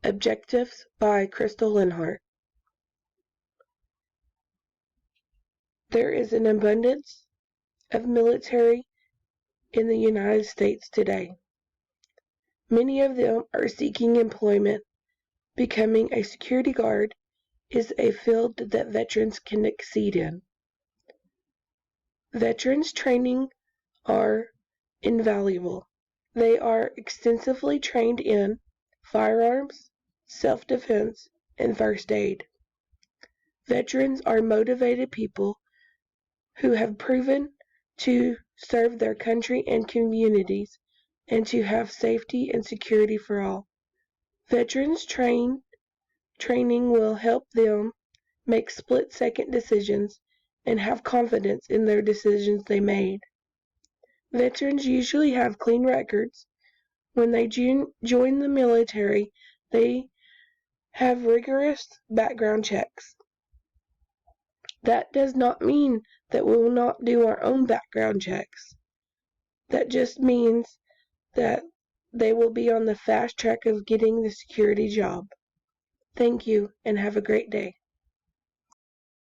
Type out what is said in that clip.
Objectives by Crystal Linhart. There is an abundance of military in the United States today. Many of them are seeking employment. Becoming a security guard is a field that veterans can exceed in. Veterans training are invaluable. They are extensively trained in firearms, self-defense, and first aid. Veterans are motivated people who have proven to serve their country and communities and to have safety and security for all. Veterans training will help them make split-second decisions and have confidence in their decisions they made. Veterans usually have clean records. When they join the military, they have rigorous background checks. That does not mean that we will not do our own background checks. That just means that they will be on the fast track of getting the security job. Thank you and have a great day.